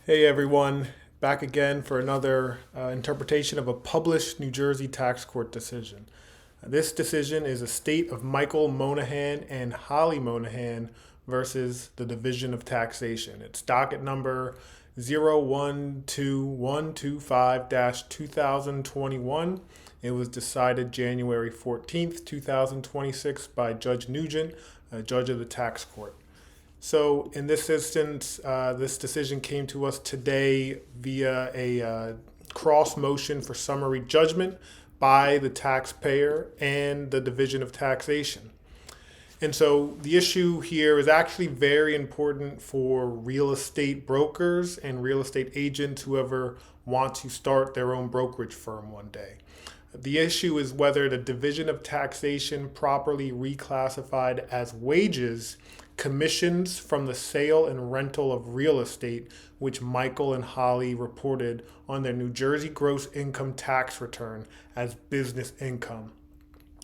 Hey everyone, back again for another interpretation of a published New Jersey tax court decision. This decision is a state of Michael Monihan and Holly Monihan versus the Division of Taxation. It's docket number 012125-2021. It was decided January 14th, 2026 by Judge Nugent, a judge of the tax court. So in this instance, this decision came to us today via a cross motion for summary judgment by the taxpayer and the Division of Taxation. And so the issue here is actually very important for real estate brokers and real estate agents who ever want to start their own brokerage firm one day. The issue is whether the Division of Taxation properly reclassified as wages commissions from the sale and rental of real estate, which Michael and Holly reported on their New Jersey gross income tax return as business income.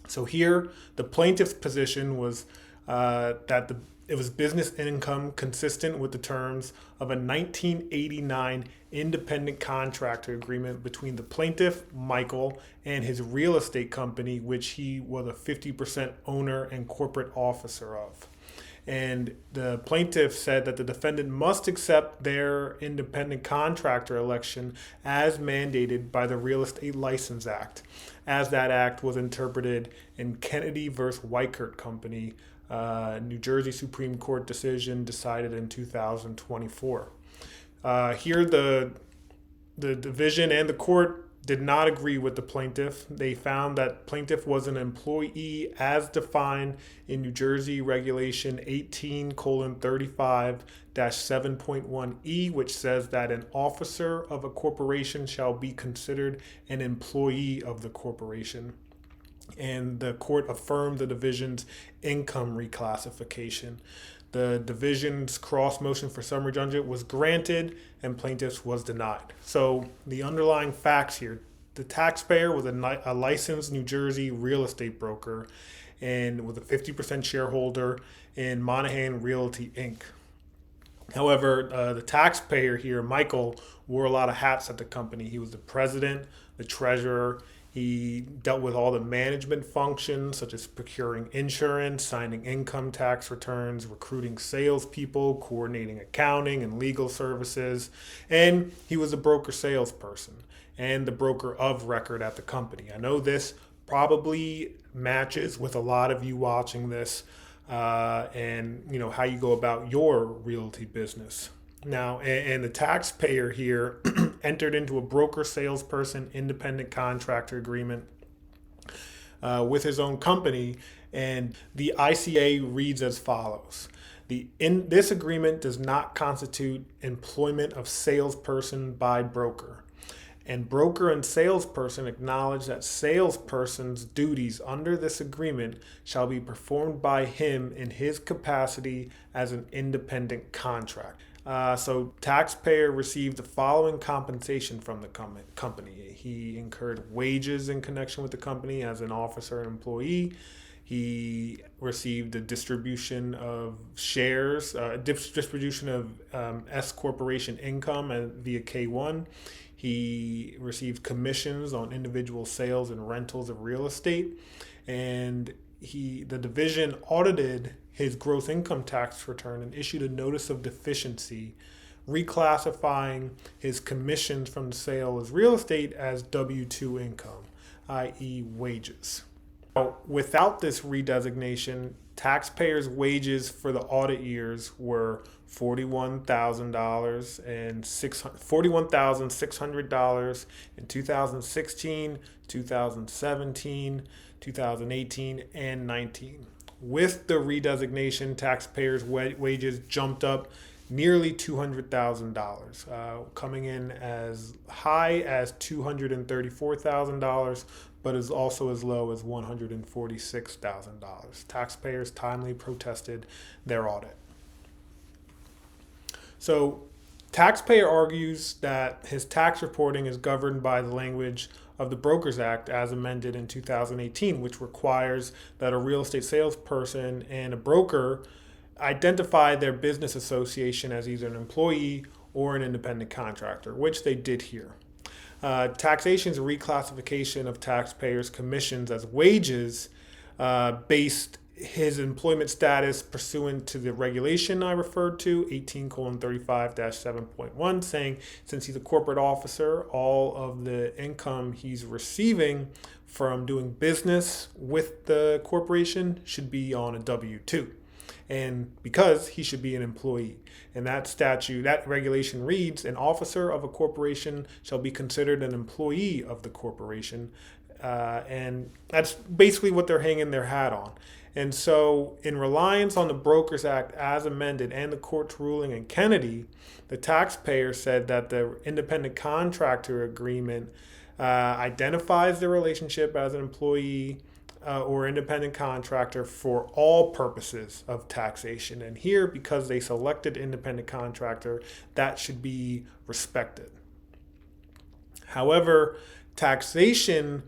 So here, the plaintiff's position was it was business income consistent with the terms of a 1989 independent contractor agreement between the plaintiff, Michael, and his real estate company, which he was a 50% owner and corporate officer of. And the plaintiff said that the defendant must accept their independent contractor election as mandated by the Real Estate License Act, as that act was interpreted in Kennedy versus Weichert Company, New Jersey Supreme Court decision decided in 2024. Here, the division and the court did not agree with the plaintiff. They found that plaintiff was an employee as defined in New Jersey Regulation 18:35-7.1E, which says that an officer of a corporation shall be considered an employee of the corporation. And the court affirmed the division's income reclassification. The division's cross motion for summary judgment was granted and plaintiffs was denied. So the underlying facts here, the taxpayer was a licensed New Jersey real estate broker and was a 50% shareholder in Monihan Realty Inc. However, the taxpayer here, Michael, wore a lot of hats at the company. He was the president, the treasurer. He dealt with all the management functions, such as procuring insurance, signing income tax returns, recruiting salespeople, coordinating accounting and legal services. And he was a broker salesperson and the broker of record at the company. I know this probably matches with a lot of you watching this and how you go about your realty business. Now, and the taxpayer here entered into a broker salesperson independent contractor agreement with his own company, and the ICA reads as follows. This agreement does not constitute employment of salesperson by broker. And broker and salesperson acknowledge that salesperson's duties under this agreement shall be performed by him in his capacity as an independent contractor. So taxpayer received the following compensation from the company. He incurred wages in connection with the company as an officer and employee. He received a distribution of shares, distribution of S Corporation income via K1. He received commissions on individual sales and rentals of real estate. And the division audited his gross income tax return and issued a notice of deficiency, reclassifying his commissions from the sale of real estate as W-2 income, i.e. wages. Now, without this redesignation, taxpayers' wages for the audit years were $41,600 in 2016, 2017, 2018, and 19. With the redesignation, taxpayers' wages jumped up nearly $200,000, coming in as high as $234,000, but is also as low as $146,000. Taxpayers timely protested their audit. So, taxpayer argues that his tax reporting is governed by the language of the Brokers Act as amended in 2018, which requires that a real estate salesperson and a broker identify their business association as either an employee or an independent contractor, which they did here. Taxation's reclassification of taxpayers' commissions as wages based his employment status pursuant to the regulation I referred to, 18:35-7.1, saying since he's a corporate officer, all of the income he's receiving from doing business with the corporation should be on a W-2. And because he should be an employee. And that statute, that regulation reads, an officer of a corporation shall be considered an employee of the corporation. And that's basically what they're hanging their hat on. And so, in reliance on the Brokers Act as amended and the court's ruling in Kennedy, the taxpayer said that the independent contractor agreement identifies the relationship as an employee or independent contractor for all purposes of taxation. And here, because they selected independent contractor, that should be respected. However, taxation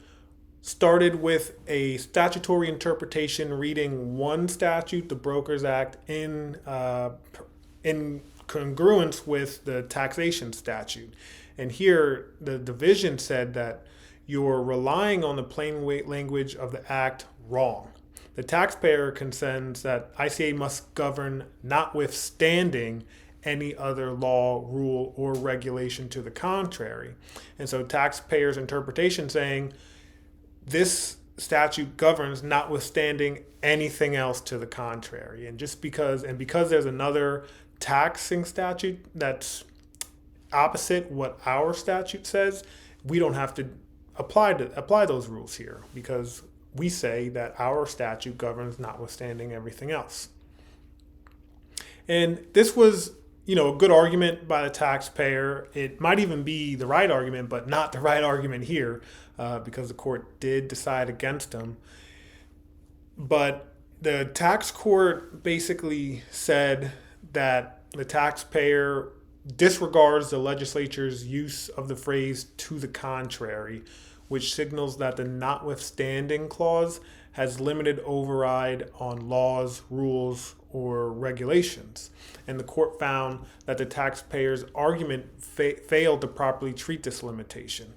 started with a statutory interpretation reading one statute, the Brokers Act, in congruence with the taxation statute. And here, the division said that you're relying on the plain language of the act wrong. The taxpayer contends that ICA must govern notwithstanding any other law, rule, or regulation to the contrary. And so taxpayers' interpretation saying this statute governs notwithstanding anything else to the contrary. And because there's another taxing statute that's opposite what our statute says, we don't have to apply those rules here because we say that our statute governs notwithstanding everything else. And this was, a good argument by the taxpayer. It might even be the right argument, but not the right argument here because the court did decide against them. But the tax court basically said that the taxpayer disregards the legislature's use of the phrase "to the contrary," which signals that the notwithstanding clause has limited override on laws, rules, or regulations. And the court found that the taxpayer's argument failed to properly treat this limitation.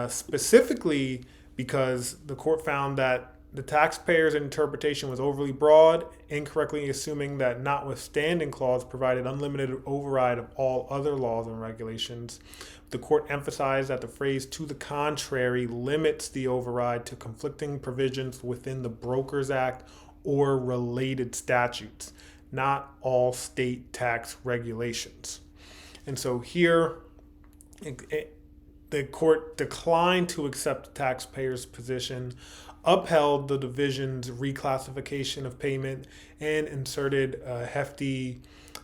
Specifically because the court found that the taxpayer's interpretation was overly broad, incorrectly assuming that notwithstanding clause provided unlimited override of all other laws and regulations. The court emphasized that the phrase "to the contrary" limits the override to conflicting provisions within the Brokers Act or related statutes, not all state tax regulations. And so here, the court declined to accept the taxpayer's position, upheld the division's reclassification of payment, and inserted a hefty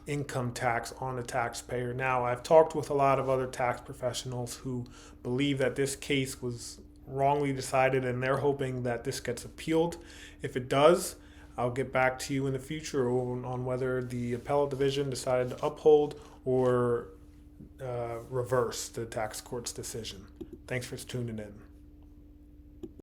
income tax on the taxpayer. Now, I've talked with a lot of other tax professionals who believe that this case was wrongly decided, and they're hoping that this gets appealed. If it does, I'll get back to you in the future on whether the appellate division decided to uphold or reverse the tax court's decision. Thanks for tuning in.